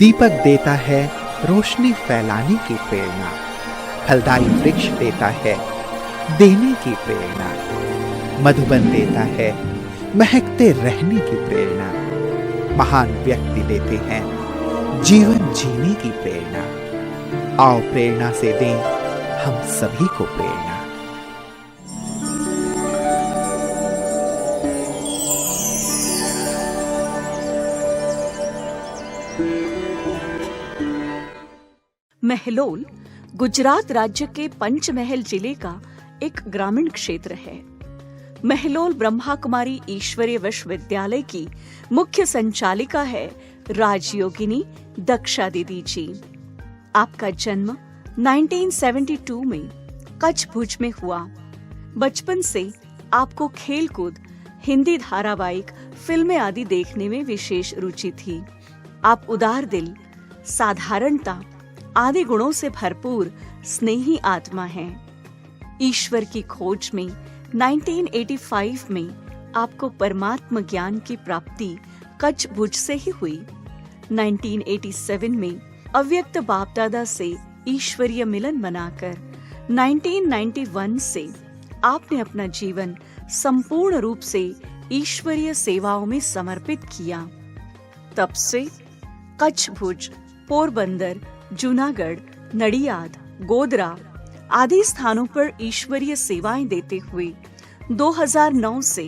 दीपक देता है रोशनी फैलाने की प्रेरणा, फलदायी वृक्ष देता है देने की प्रेरणा, मधुबन देता है महकते रहने की प्रेरणा, महान व्यक्ति देते हैं जीवन जीने की प्रेरणा। आओ प्रेरणा से दें हम सभी को प्रेरणा। महलोल गुजरात राज्य के पंचमहल जिले का एक ग्रामीण क्षेत्र है। महलोल ब्रह्मा कुमारी ईश्वरीय विश्वविद्यालय की मुख्य संचालिका है राजयोगिनी दक्षा दीदी जी। आपका जन्म 1972 में कच्छ भुज में हुआ। बचपन से आपको खेलकूद, हिंदी धारावाहिक, फिल्में आदि देखने में विशेष रुचि थी। आप उदार दिल, साधारणता आदि गुणों से भरपूर स्नेही आत्मा हैं। ईश्वर की खोज में 1985 में आपको परमात्म ज्ञान की प्राप्ति कच्छ भुज से ही हुई। 1987 में अव्यक्त बाप दादा से ईश्वरीय मिलन बनाकर 1991 से आपने अपना जीवन संपूर्ण रूप से ईश्वरीय सेवाओं में समर्पित किया। तब से कच्छ भुज, पोरबंदर, जूनागढ़, नडियाद, गोधरा आदि स्थानों पर ईश्वरीय सेवाएं देते हुए 2009 से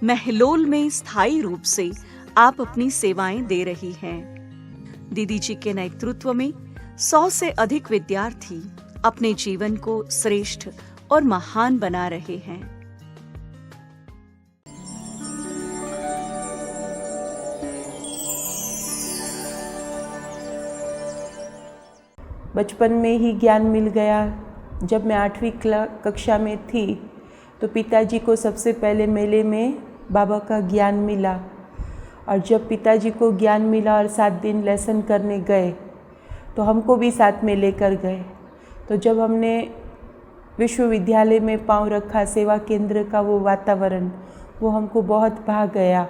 महलोल में स्थायी रूप से आप अपनी सेवाएं दे रही हैं। दीदी जी के नेतृत्व में 100 से अधिक विद्यार्थी अपने जीवन को श्रेष्ठ और महान बना रहे हैं। बचपन में ही ज्ञान मिल गया। जब मैं 8वीं कक्षा में थी तो पिताजी को सबसे पहले मेले में बाबा का ज्ञान मिला, और जब पिताजी को ज्ञान मिला और 7 दिन लेसन करने गए तो हमको भी साथ में लेकर गए। तो जब हमने विश्वविद्यालय में पांव रखा, सेवा केंद्र का वो वातावरण वो हमको बहुत भा गया,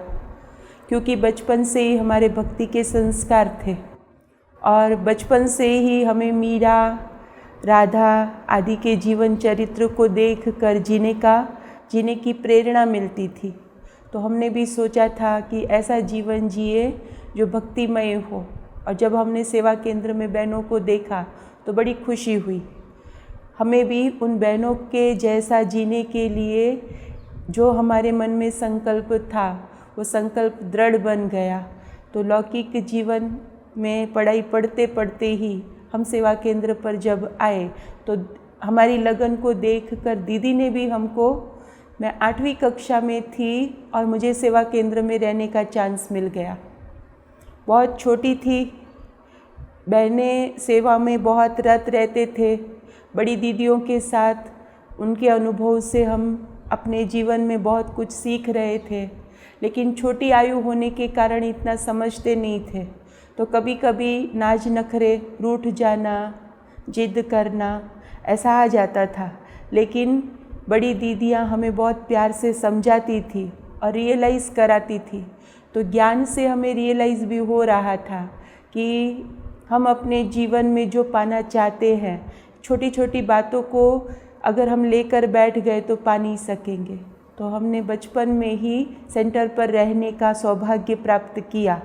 क्योंकि बचपन से ही हमारे भक्ति के संस्कार थे और बचपन से ही हमें मीरा, राधा आदि के जीवन चरित्र को देखकर जीने की प्रेरणा मिलती थी। तो हमने भी सोचा था कि ऐसा जीवन जिए जो भक्तिमय हो, और जब हमने सेवा केंद्र में बहनों को देखा तो बड़ी खुशी हुई। हमें भी उन बहनों के जैसा जीने के लिए जो हमारे मन में संकल्प था वो संकल्प दृढ़ बन गया। तो लौकिक जीवन में पढ़ाई पढ़ते पढ़ते ही हम सेवा केंद्र पर जब आए तो हमारी लगन को देखकर दीदी ने भी हमको, मैं 8वीं कक्षा में थी और मुझे सेवा केंद्र में रहने का चांस मिल गया। बहुत छोटी थी, बहनें सेवा में बहुत रत रहते थे। बड़ी दीदियों के साथ उनके अनुभव से हम अपने जीवन में बहुत कुछ सीख रहे थे, लेकिन छोटी आयु होने के कारण इतना समझते नहीं थे। तो कभी कभी नाज नखरे, रूठ जाना, जिद करना ऐसा आ जाता था, लेकिन बड़ी दीदियाँ हमें बहुत प्यार से समझाती थी और रियलाइज़ कराती थी। तो ज्ञान से हमें रियलाइज़ भी हो रहा था कि हम अपने जीवन में जो पाना चाहते हैं, छोटी छोटी बातों को अगर हम लेकर बैठ गए तो पा नहीं सकेंगे। तो हमने बचपन में ही सेंटर पर रहने का सौभाग्य प्राप्त किया।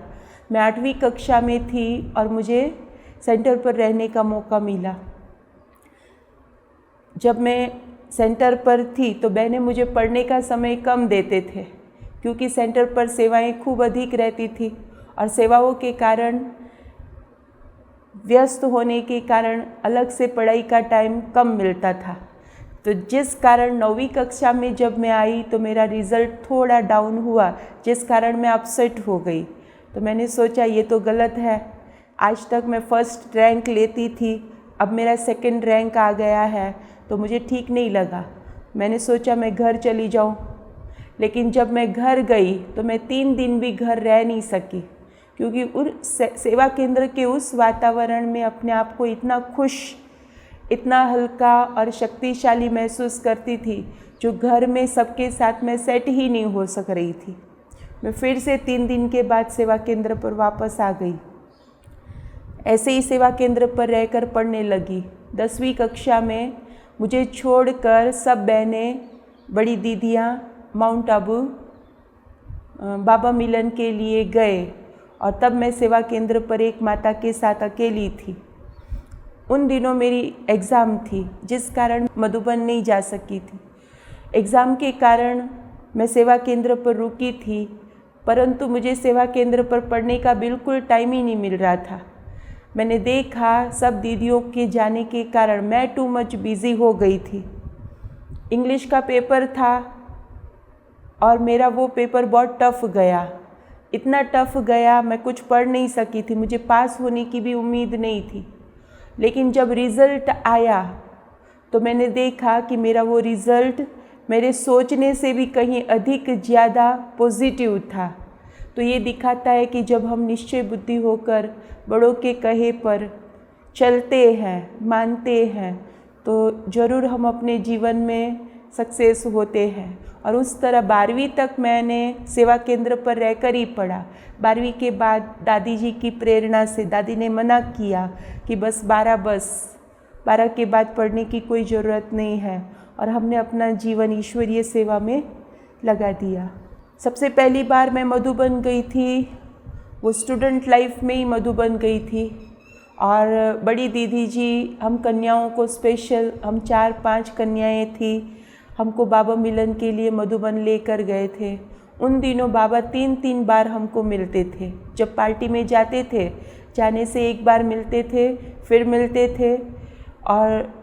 मैं 8वीं कक्षा में थी और मुझे सेंटर पर रहने का मौका मिला। जब मैं सेंटर पर थी तो बहनें मुझे पढ़ने का समय कम देते थे, क्योंकि सेंटर पर सेवाएं खूब अधिक रहती थी और सेवाओं के कारण, व्यस्त होने के कारण अलग से पढ़ाई का टाइम कम मिलता था। तो जिस कारण 9वीं कक्षा में जब मैं आई तो मेरा रिज़ल्ट थोड़ा डाउन हुआ, जिस कारण मैं अपसेट हो गई। तो मैंने सोचा ये तो गलत है, आज तक मैं फर्स्ट रैंक लेती थी, अब मेरा सेकंड रैंक आ गया है, तो मुझे ठीक नहीं लगा। मैंने सोचा मैं घर चली जाऊं, लेकिन जब मैं घर गई तो मैं 3 दिन भी घर रह नहीं सकी, क्योंकि उस सेवा केंद्र के उस वातावरण में अपने आप को इतना खुश, इतना हल्का और शक्तिशाली महसूस करती थी, जो घर में सबके साथ में सेट ही नहीं हो सक रही थी। मैं फिर से 3 दिन के बाद सेवा केंद्र पर वापस आ गई। ऐसे ही सेवा केंद्र पर रहकर पढ़ने लगी। 10वीं कक्षा में मुझे छोड़कर सब बहनें, बड़ी दीदियाँ माउंट आबू बाबा मिलन के लिए गए और तब मैं सेवा केंद्र पर एक माता के साथ अकेली थी। उन दिनों मेरी एग्ज़ाम थी जिस कारण मधुबन नहीं जा सकी थी। एग्ज़ाम के कारण मैं सेवा केंद्र पर रुकी थी, परंतु मुझे सेवा केंद्र पर पढ़ने का बिल्कुल टाइम ही नहीं मिल रहा था। मैंने देखा सब दीदियों के जाने के कारण मैं टू मच बिज़ी हो गई थी। इंग्लिश का पेपर था और मेरा वो पेपर बहुत टफ़ गया, इतना टफ़ गया मैं कुछ पढ़ नहीं सकी थी। मुझे पास होने की भी उम्मीद नहीं थी। लेकिन जब रिज़ल्ट आया तो मैंने देखा कि मेरा वो रिज़ल्ट मेरे सोचने से भी कहीं अधिक ज़्यादा पॉजिटिव था। तो ये दिखाता है कि जब हम निश्चय बुद्धि होकर बड़ों के कहे पर चलते हैं, मानते हैं, तो ज़रूर हम अपने जीवन में सक्सेस होते हैं। और उस तरह 12वीं तक मैंने सेवा केंद्र पर रहकर ही पढ़ा। 12वीं के बाद दादी जी की प्रेरणा से दादी ने मना किया कि बस 12 के बाद पढ़ने की कोई ज़रूरत नहीं है, और हमने अपना जीवन ईश्वरीय सेवा में लगा दिया। सबसे पहली बार मैं मधुबन गई थी, वो स्टूडेंट लाइफ में ही मधुबन गई थी। और बड़ी दीदी जी, हम कन्याओं को स्पेशल, हम 4-5 कन्याएं थी, हमको बाबा मिलन के लिए मधुबन लेकर गए थे। उन दिनों बाबा 3-3 बार हमको मिलते थे। जब पार्टी में जाते थे, जाने से एक बार मिलते थे, फिर मिलते थे, और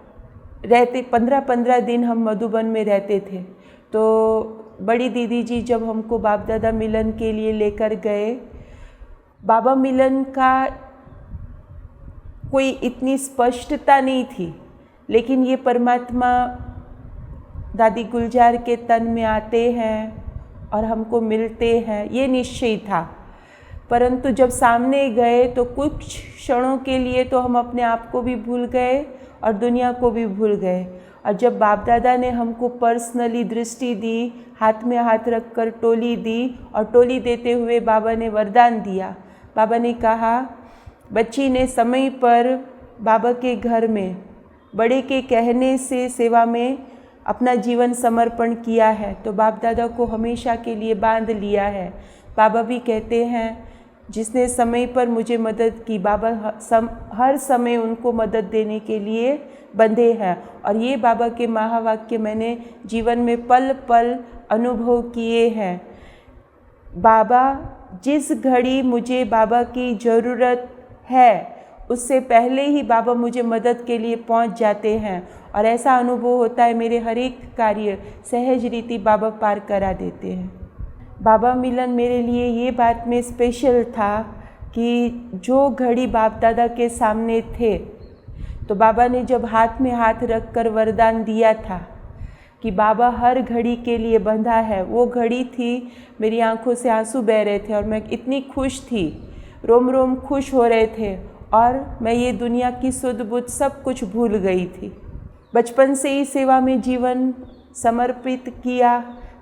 रहते 15-15 दिन हम मधुबन में रहते थे। तो बड़ी दीदी जी जब हमको बाप दादा मिलन के लिए लेकर गए, बाबा मिलन का कोई इतनी स्पष्टता नहीं थी, लेकिन ये परमात्मा दादी गुलजार के तन में आते हैं और हमको मिलते हैं, ये निश्चय था। परंतु जब सामने गए तो कुछ क्षणों के लिए तो हम अपने आप को भी भूल गए और दुनिया को भी भूल गए। और जब बाप दादा ने हमको पर्सनली दृष्टि दी, हाथ में हाथ रखकर टोली दी, और टोली देते हुए बाबा ने वरदान दिया। बाबा ने कहा, बच्ची ने समय पर बाबा के घर में बड़े के कहने से सेवा में अपना जीवन समर्पण किया है, तो बाप दादा को हमेशा के लिए बांध लिया है। बाबा भी कहते हैं, जिसने समय पर मुझे मदद की, बाबा हर समय उनको मदद देने के लिए बंधे हैं। और ये बाबा के महावाक्य मैंने जीवन में पल पल अनुभव किए हैं। बाबा जिस घड़ी मुझे बाबा की ज़रूरत है, उससे पहले ही बाबा मुझे मदद के लिए पहुंच जाते हैं, और ऐसा अनुभव होता है मेरे हर एक कार्य सहज रीति बाबा पार करा देते हैं। बाबा मिलन मेरे लिए ये बात में स्पेशल था कि जो घड़ी बाप दादा के सामने थे, तो बाबा ने जब हाथ में हाथ रख कर वरदान दिया था कि बाबा हर घड़ी के लिए बंधा है, वो घड़ी थी, मेरी आंखों से आंसू बह रहे थे और मैं इतनी खुश थी, रोम रोम खुश हो रहे थे, और मैं ये दुनिया की सुध बुध सब कुछ भूल गई थी। बचपन से ही सेवा में जीवन समर्पित किया।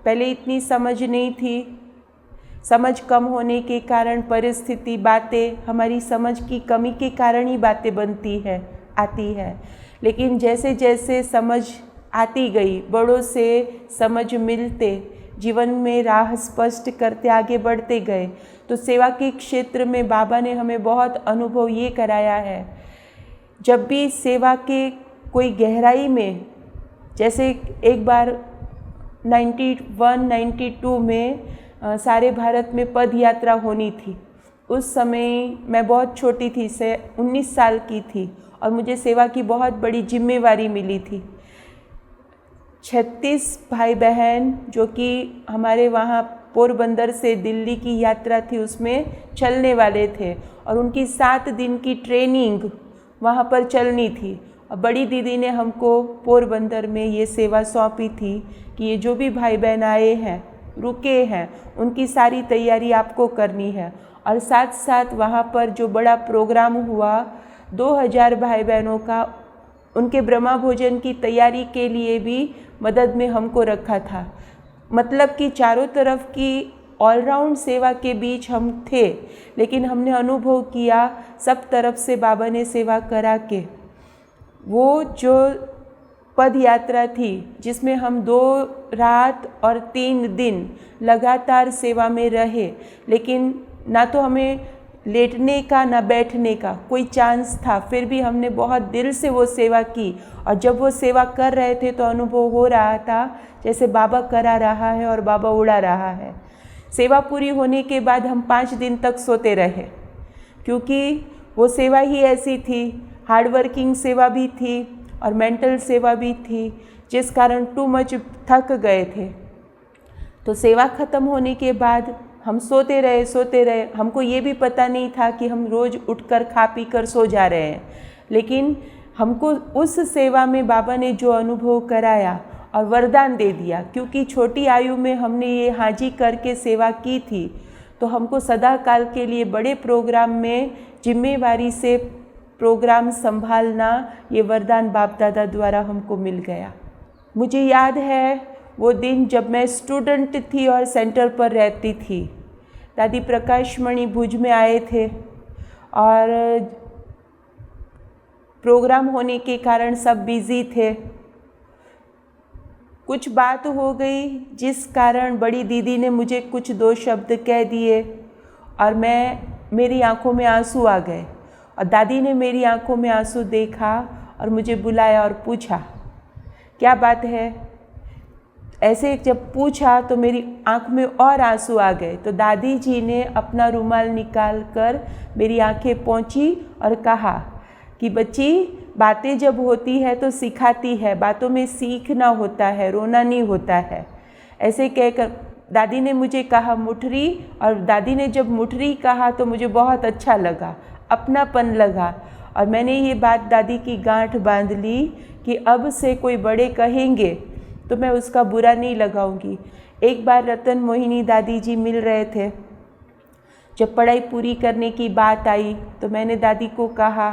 पहले इतनी समझ नहीं थी, समझ कम होने के कारण परिस्थिति, बातें, हमारी समझ की कमी के कारण ही बातें आती है। लेकिन जैसे जैसे समझ आती गई, बड़ों से समझ मिलते, जीवन में राह स्पष्ट करते आगे बढ़ते गए, तो सेवा के क्षेत्र में बाबा ने हमें बहुत अनुभव ये कराया है। जब भी सेवा के कोई गहराई में, जैसे एक बार 91-92 में सारे भारत में पद यात्रा होनी थी। उस समय मैं बहुत छोटी थी, 19 साल की थी, और मुझे सेवा की बहुत बड़ी जिम्मेवारी मिली थी। 36 भाई बहन जो कि हमारे वहाँ पोरबंदर से दिल्ली की यात्रा थी, उसमें चलने वाले थे, और उनकी 7 दिन की ट्रेनिंग वहाँ पर चलनी थी। और बड़ी दीदी ने हमको पोरबंदर में ये सेवा सौंपी थी कि ये जो भी भाई बहन आए हैं, रुके हैं, उनकी सारी तैयारी आपको करनी है। और साथ साथ वहाँ पर जो बड़ा प्रोग्राम हुआ, 2000 भाई बहनों का, उनके ब्रह्मा भोजन की तैयारी के लिए भी मदद में हमको रखा था। मतलब कि चारों तरफ की ऑलराउंड सेवा के बीच हम थे, लेकिन हमने अनुभव किया सब तरफ से बाबा ने सेवा करा के। वो जो पद यात्रा थी जिसमें हम 2 रात और 3 दिन लगातार सेवा में रहे, लेकिन ना तो हमें लेटने का ना बैठने का कोई चांस था, फिर भी हमने बहुत दिल से वो सेवा की। और जब वो सेवा कर रहे थे तो अनुभव हो रहा था जैसे बाबा करा रहा है और बाबा उड़ा रहा है। सेवा पूरी होने के बाद हम 5 दिन तक सोते रहे, क्योंकि वो सेवा ही ऐसी थी, हार्ड वर्किंग सेवा भी थी और मेंटल सेवा भी थी, जिस कारण टू मच थक गए थे। तो सेवा ख़त्म होने के बाद हम सोते रहे। हमको ये भी पता नहीं था कि हम रोज़ उठकर खा पी कर सो जा रहे हैं, लेकिन हमको उस सेवा में बाबा ने जो अनुभव कराया और वरदान दे दिया, क्योंकि छोटी आयु में हमने ये हाजी करके सेवा की थी, तो हमको सदा काल के लिए बड़े प्रोग्राम में जिम्मेवारी से प्रोग्राम संभालना ये वरदान बाप दादा द्वारा हमको मिल गया। मुझे याद है वो दिन जब मैं स्टूडेंट थी और सेंटर पर रहती थी। दादी प्रकाश मणि भुज में आए थे और प्रोग्राम होने के कारण सब बिज़ी थे। कुछ बात हो गई जिस कारण बड़ी दीदी ने मुझे कुछ 2 शब्द कह दिए और मेरी आंखों में आंसू आ गए। और दादी ने मेरी आंखों में आंसू देखा और मुझे बुलाया और पूछा क्या बात है। ऐसे जब पूछा तो मेरी आंख में और आंसू आ गए। तो दादी जी ने अपना रुमाल निकाल कर मेरी आंखें पोंछी और कहा कि बच्ची, बातें जब होती है तो सिखाती है, बातों में सीखना होता है, रोना नहीं होता है। ऐसे कहकर दादी ने मुझे कहा मुठरी, और दादी ने जब मुठरी कहा तो मुझे बहुत अच्छा लगा, अपनापन लगा। और मैंने ये बात दादी की गांठ बांध ली कि अब से कोई बड़े कहेंगे तो मैं उसका बुरा नहीं लगाऊंगी। एक बार रतन मोहिनी दादी जी मिल रहे थे, जब पढ़ाई पूरी करने की बात आई तो मैंने दादी को कहा,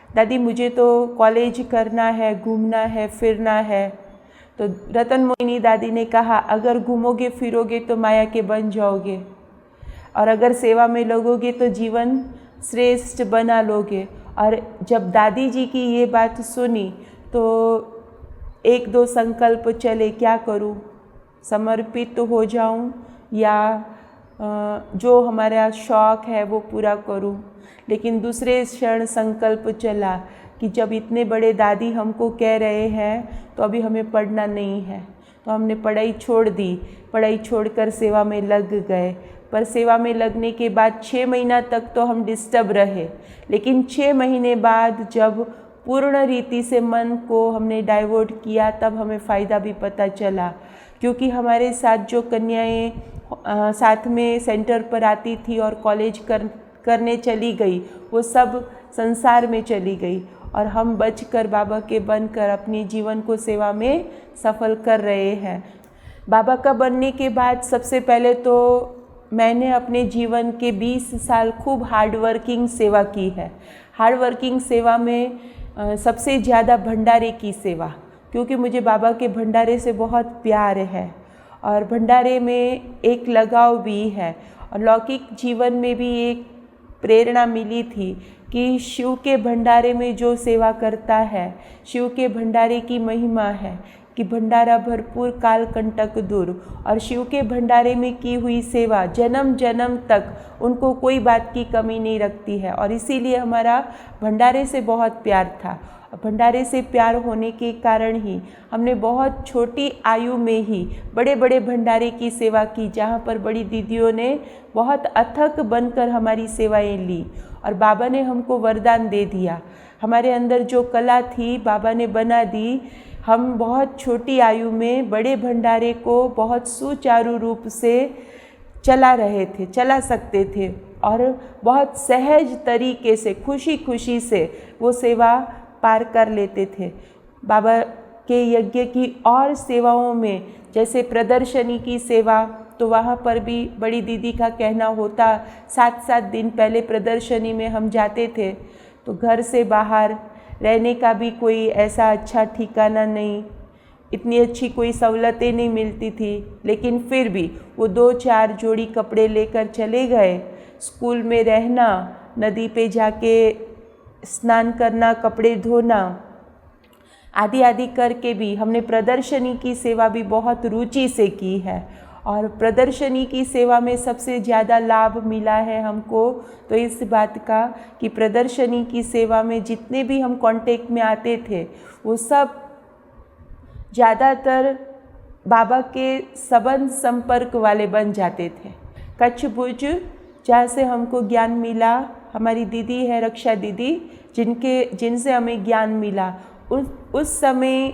दादी मुझे तो कॉलेज करना है, घूमना है, फिरना है। तो रतन मोहिनी दादी ने कहा, अगर घूमोगे फिरोगे तो माया के बन जाओगे, और अगर सेवा में लगोगे तो जीवन श्रेष्ठ बना लोगे। और जब दादी जी की ये बात सुनी तो 1-2 संकल्प चले, क्या करूं, समर्पित हो जाऊं या जो हमारा शौक़ है वो पूरा करूं। लेकिन दूसरे क्षण संकल्प चला कि जब इतने बड़े दादी हमको कह रहे हैं तो अभी हमें पढ़ना नहीं है। तो हमने पढ़ाई छोड़ दी, पढ़ाई छोड़कर सेवा में लग गए। पर सेवा में लगने के बाद 6 महीना तक तो हम डिस्टर्ब रहे, लेकिन 6 महीने बाद जब पूर्ण रीति से मन को हमने डाइवर्ट किया तब हमें फ़ायदा भी पता चला। क्योंकि हमारे साथ जो कन्याएं साथ में सेंटर पर आती थी और कॉलेज करने चली गई, वो सब संसार में चली गई और हम बचकर बाबा के बनकर अपने जीवन को सेवा में सफल कर रहे हैं। बाबा का बनने के बाद सबसे पहले तो मैंने अपने जीवन के 20 साल खूब हार्ड वर्किंग सेवा की है। हार्ड वर्किंग सेवा में सबसे ज़्यादा भंडारे की सेवा, क्योंकि मुझे बाबा के भंडारे से बहुत प्यार है और भंडारे में एक लगाव भी है। और लौकिक जीवन में भी एक प्रेरणा मिली थी कि शिव के भंडारे में जो सेवा करता है, शिव के भंडारे की महिमा है कि भंडारा भरपूर काल कंटक दूर। और शिव के भंडारे में की हुई सेवा जन्म जन्म तक उनको कोई बात की कमी नहीं रखती है। और इसीलिए हमारा भंडारे से बहुत प्यार था। भंडारे से प्यार होने के कारण ही हमने बहुत छोटी आयु में ही बड़े बड़े भंडारे की सेवा की, जहाँ पर बड़ी दीदियों ने बहुत अथक बनकर हमारी सेवाएं ली और बाबा ने हमको वरदान दे दिया। हमारे अंदर जो कला थी बाबा ने बना दी। हम बहुत छोटी आयु में बड़े भंडारे को बहुत सुचारू रूप से चला सकते थे और बहुत सहज तरीके से खुशी खुशी से वो सेवा पार कर लेते थे। बाबा के यज्ञ की और सेवाओं में जैसे प्रदर्शनी की सेवा, तो वहाँ पर भी बड़ी दीदी का कहना होता 7-7 दिन पहले प्रदर्शनी में हम जाते थे, तो घर से बाहर रहने का भी कोई ऐसा अच्छा ठिकाना नहीं, इतनी अच्छी कोई सहूलतें नहीं मिलती थी, लेकिन फिर भी वो 2-4 जोड़ी कपड़े लेकर चले गए। स्कूल में रहना, नदी पे जाके स्नान करना, कपड़े धोना, आदि आदि करके भी हमने प्रदर्शनी की सेवा भी बहुत रुचि से की है। और प्रदर्शनी की सेवा में सबसे ज़्यादा लाभ मिला है हमको तो इस बात का कि प्रदर्शनी की सेवा में जितने भी हम कांटेक्ट में आते थे वो सब ज़्यादातर बाबा के संबंध संपर्क वाले बन जाते थे। कच्छ भुज जहाँ से हमको ज्ञान मिला, हमारी दीदी है रक्षा दीदी, जिनसे हमें ज्ञान मिला। उस समय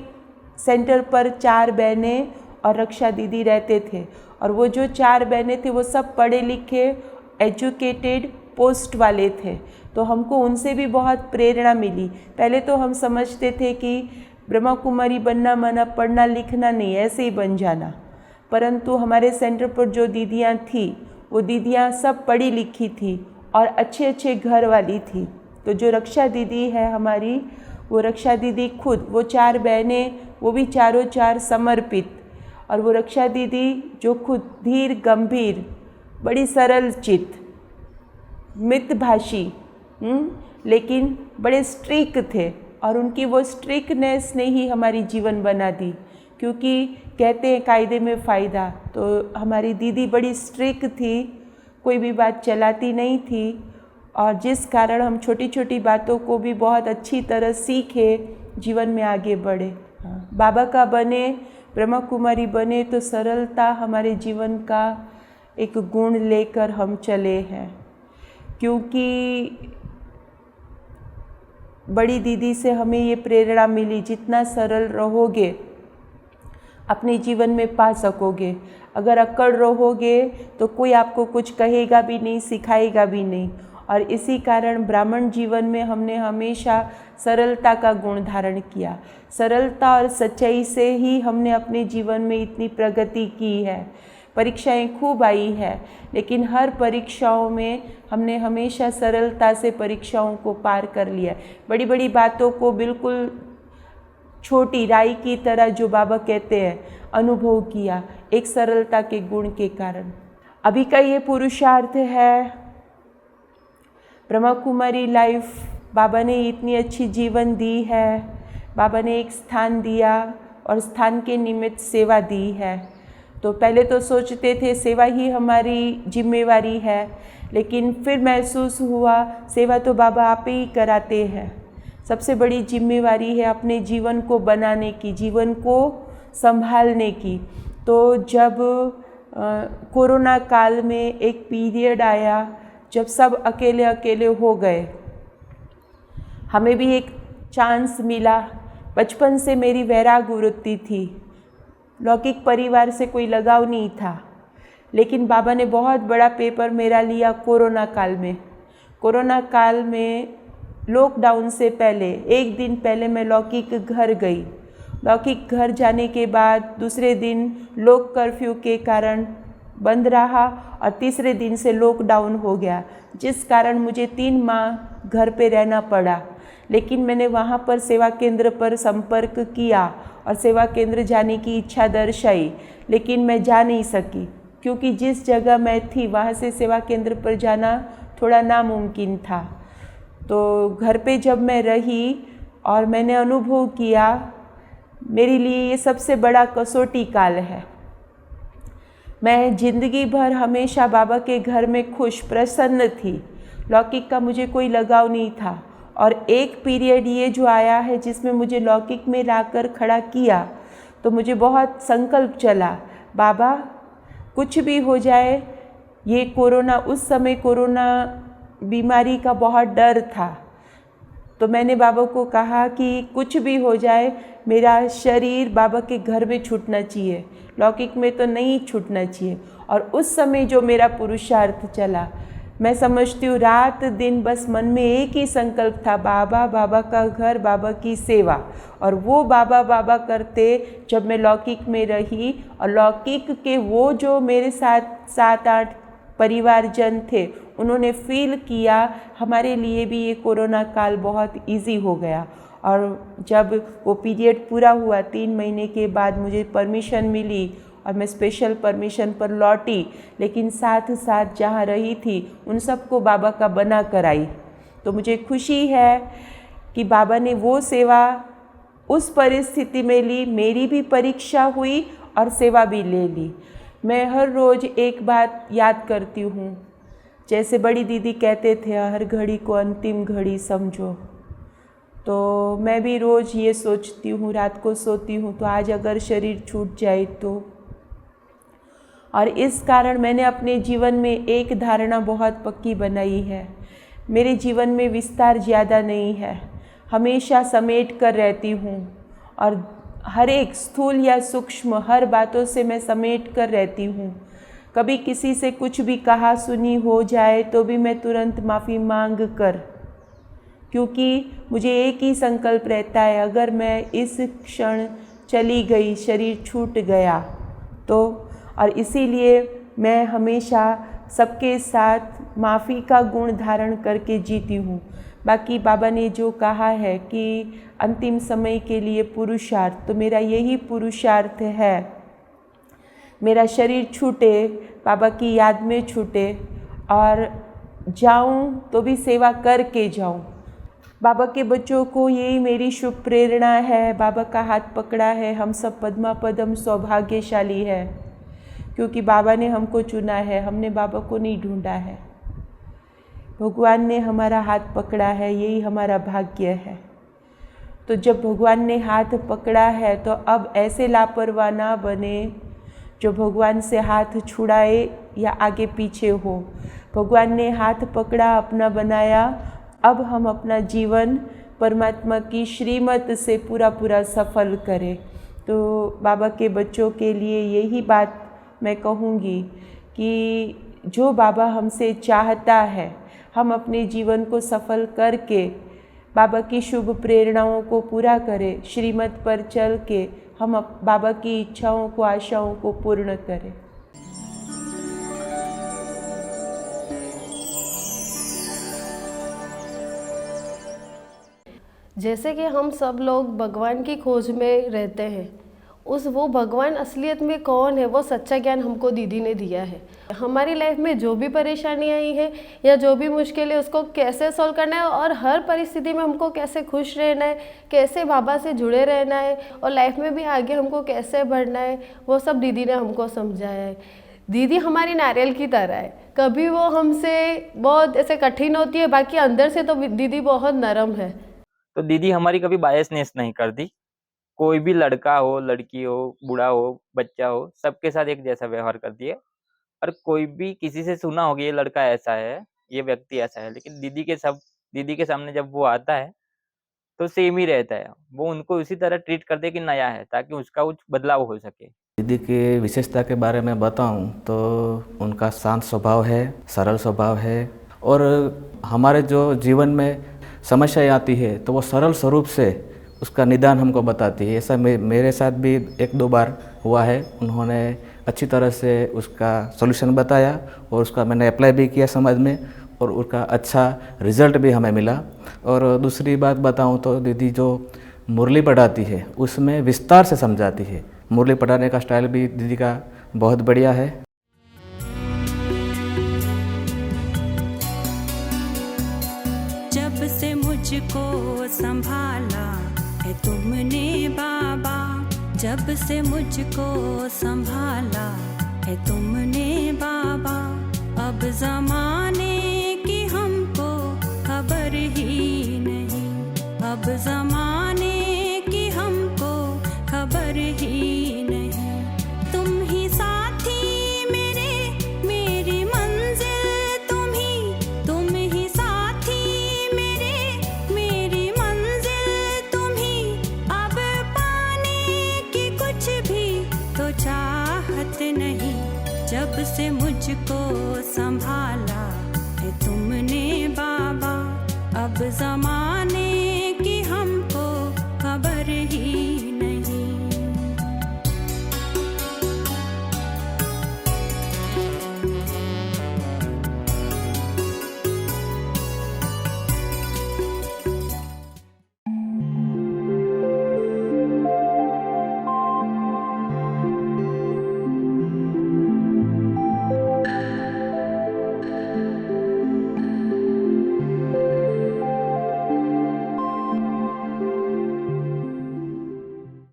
सेंटर पर 4 बहनें और रक्षा दीदी रहते थे, और वो जो 4 बहनें थे वो सब पढ़े लिखे एजुकेटेड पोस्ट वाले थे, तो हमको उनसे भी बहुत प्रेरणा मिली। पहले तो हम समझते थे कि ब्रह्मा कुमारी बनना माना पढ़ना लिखना नहीं, ऐसे ही बन जाना, परंतु हमारे सेंटर पर जो दीदियाँ थी वो दीदियाँ सब पढ़ी लिखी थी और अच्छे अच्छे घर वाली थी। तो जो रक्षा दीदी है हमारी, वो रक्षा दीदी खुद, वो 4 बहनें, वो भी चारों 4 समर्पित, और वो रक्षा दीदी जो खुद धीर गंभीर, बड़ी सरल चित्त, मितभाषी, लेकिन बड़े स्ट्रिक थे, और उनकी वो स्ट्रिकनेस ने ही हमारी जीवन बना दी, क्योंकि कहते हैं कायदे में फ़ायदा। तो हमारी दीदी बड़ी स्ट्रिक थी, कोई भी बात चलाती नहीं थी, और जिस कारण हम छोटी छोटी बातों को भी बहुत अच्छी तरह सीखे, जीवन में आगे बढ़े। बाबा का बने, ब्रह्मा कुमारी बने तो सरलता हमारे जीवन का एक गुण लेकर हम चले हैं, क्योंकि बड़ी दीदी से हमें ये प्रेरणा मिली, जितना सरल रहोगे अपने जीवन में पा सकोगे। अगर अक्कड़ रहोगे तो कोई आपको कुछ कहेगा भी नहीं, सिखाएगा भी नहीं, और इसी कारण ब्राह्मण जीवन में हमने हमेशा सरलता का गुण धारण किया। सरलता और सच्चाई से ही हमने अपने जीवन में इतनी प्रगति की है। परीक्षाएं खूब आई है, लेकिन हर परीक्षाओं में हमने हमेशा सरलता से परीक्षाओं को पार कर लिया। बड़ी बड़ी बातों को बिल्कुल छोटी राई की तरह, जो बाबा कहते हैं, अनुभव किया, एक सरलता के गुण के कारण। अभी का ये पुरुषार्थ है, ब्रह्मा कुमारी लाइफ बाबा ने इतनी अच्छी जीवन दी है, बाबा ने एक स्थान दिया और स्थान के निमित्त सेवा दी है। तो पहले तो सोचते थे सेवा ही हमारी जिम्मेवारी है, लेकिन फिर महसूस हुआ सेवा तो बाबा आप ही कराते हैं। सबसे बड़ी जिम्मेवारी है अपने जीवन को बनाने की, जीवन को संभालने की। तो जब कोरोना काल में एक पीरियड आया जब सब अकेले अकेले हो गए, हमें भी एक चांस मिला। बचपन से मेरी वैराग वृत्ति थी, लौकिक परिवार से कोई लगाव नहीं था, लेकिन बाबा ने बहुत बड़ा पेपर मेरा लिया कोरोना काल में। कोरोना काल में लॉकडाउन से पहले 1 दिन पहले मैं लौकिक घर गई। लौकिक घर जाने के बाद दूसरे दिन लोक कर्फ्यू के कारण बंद रहा और तीसरे दिन से लॉकडाउन हो गया, जिस कारण मुझे 3 माह घर पे रहना पड़ा। लेकिन मैंने वहाँ पर सेवा केंद्र पर संपर्क किया और सेवा केंद्र जाने की इच्छा दर्शाई, लेकिन मैं जा नहीं सकी, क्योंकि जिस जगह मैं थी वहाँ से सेवा केंद्र पर जाना थोड़ा नामुमकिन था। तो घर पे जब मैं रही और मैंने अनुभव किया, मेरे लिए ये सबसे बड़ा कसौटी काल है। मैं ज़िंदगी भर हमेशा बाबा के घर में खुश प्रसन्न थी, लौकिक का मुझे कोई लगाव नहीं था, और एक पीरियड ये जो आया है जिसमें मुझे लौकिक में लाकर खड़ा किया, तो मुझे बहुत संकल्प चला, बाबा कुछ भी हो जाए, ये कोरोना, उस समय कोरोना बीमारी का बहुत डर था, तो मैंने बाबा को कहा कि कुछ भी हो जाए, मेरा शरीर बाबा के घर में छूटना चाहिए, लौकिक में तो नहीं छूटना चाहिए। और उस समय जो मेरा पुरुषार्थ चला, मैं समझती हूँ रात दिन बस मन में एक ही संकल्प था, बाबा, बाबा का घर, बाबा की सेवा। और वो बाबा बाबा करते जब मैं लौकिक में रही, और लौकिक के वो जो मेरे साथ 7-8 परिवारजन थे, उन्होंने फील किया हमारे लिए भी ये कोरोना काल बहुत इजी हो गया। और जब वो पीरियड पूरा हुआ 3 महीने के बाद मुझे परमिशन मिली और मैं स्पेशल परमिशन पर लौटी, लेकिन साथ साथ जहाँ रही थी उन सबको बाबा का बना कर आई। तो मुझे खुशी है कि बाबा ने वो सेवा उस परिस्थिति में ली, मेरी भी परीक्षा हुई और सेवा भी ले ली। मैं हर रोज़ एक बात याद करती हूँ, जैसे बड़ी दीदी कहते थे हर घड़ी को अंतिम घड़ी समझो, तो मैं भी रोज़ ये सोचती हूँ, रात को सोती हूँ तो आज अगर शरीर छूट जाए तो। और इस कारण मैंने अपने जीवन में एक धारणा बहुत पक्की बनाई है, मेरे जीवन में विस्तार ज़्यादा नहीं है, हमेशा समेट कर रहती हूँ और हर एक स्थूल या सूक्ष्म हर बातों से मैं समेट कर रहती हूँ। कभी किसी से कुछ भी कहा सुनी हो जाए तो भी मैं तुरंत माफ़ी मांग कर, क्योंकि मुझे एक ही संकल्प रहता है, अगर मैं इस क्षण चली गई, शरीर छूट गया तो, और इसीलिए मैं हमेशा सबके साथ माफ़ी का गुण धारण करके जीती हूँ। बाकी बाबा ने जो कहा है कि अंतिम समय के लिए पुरुषार्थ, तो मेरा यही पुरुषार्थ है, मेरा शरीर छूटे, बाबा की याद में छूटे और जाऊं तो भी सेवा करके जाऊं। बाबा के बच्चों को यही मेरी शुभ प्रेरणा है। बाबा का हाथ पकड़ा है, हम सब पद्मा पदम सौभाग्यशाली है, क्योंकि बाबा ने हमको चुना है, हमने बाबा को नहीं ढूंढा है। भगवान ने हमारा हाथ पकड़ा है, यही हमारा भाग्य है। तो जब भगवान ने हाथ पकड़ा है तो अब ऐसे लापरवाह ना बने जो भगवान से हाथ छुड़ाए या आगे पीछे हो। भगवान ने हाथ पकड़ा, अपना बनाया, अब हम अपना जीवन परमात्मा की श्रीमत से पूरा पूरा सफल करें। तो बाबा के बच्चों के लिए यही बात मैं कहूँगी कि जो बाबा हमसे चाहता है, हम अपने जीवन को सफल करके बाबा की शुभ प्रेरणाओं को पूरा करें, श्रीमत पर चल के हम बाबा की इच्छाओं को, आशाओं को पूर्ण करें। जैसे कि हम सब लोग भगवान की खोज में रहते हैं, वो भगवान असलियत में कौन है, वो सच्चा ज्ञान हमको दीदी ने दिया है। हमारी लाइफ में जो भी परेशानी आई है या जो भी मुश्किल है, उसको कैसे सॉल्व करना है और हर परिस्थिति में हमको कैसे खुश रहना है, कैसे बाबा से जुड़े रहना है और लाइफ में भी आगे हमको कैसे बढ़ना है, वो सब दीदी ने हमको समझाया है। दीदी हमारी नारियल की तरह है, कभी वो हमसे बहुत ऐसे कठिन होती है, बाकी अंदर से तो दीदी बहुत नरम है। तो दीदी हमारी कभी बायसनेस नहीं करती, कोई भी लड़का हो, लड़की हो, बूढ़ा हो, बच्चा हो, सबके साथ एक जैसा व्यवहार करती है। और कोई भी किसी से सुना होगा ये लड़का ऐसा है, ये व्यक्ति ऐसा है, लेकिन दीदी के सामने जब वो आता है तो सेम ही रहता है। वो उनको उसी तरह ट्रीट करते कि नया है, ताकि उसका कुछ बदलाव हो सके। दीदी की विशेषता के बारे में बताऊं तो उनका शांत स्वभाव है, सरल स्वभाव है और हमारे जो जीवन में समस्याएं आती है तो वो सरल स्वरूप से उसका निदान हमको बताती है। ऐसा मेरे साथ भी 1-2 बार हुआ है। उन्होंने अच्छी तरह से उसका सॉल्यूशन बताया और उसका मैंने अप्लाई भी किया समाज में और उसका अच्छा रिजल्ट भी हमें मिला। और दूसरी बात बताऊं तो दीदी जो मुरली पढ़ाती है उसमें विस्तार से समझाती है। मुरली पढ़ाने का स्टाइल भी दीदी का बहुत बढ़िया है। जब से मुझको संभाला है तुमने बाबा, जब से मुझको संभाला है तुमने बाबा, अब ज़माने की हमको खबर ही नहीं, अब ज़माने की हमको खबर ही नहीं। तुम ही साथी मेरे, मेरी मंजिल तुम ही साथी मेरे, मेरी मंजिल तुम ही। अब पाने की कुछ भी तो चाहत नहीं, जब से मुझको संभाला है तुमने बाबा, अब ज़माने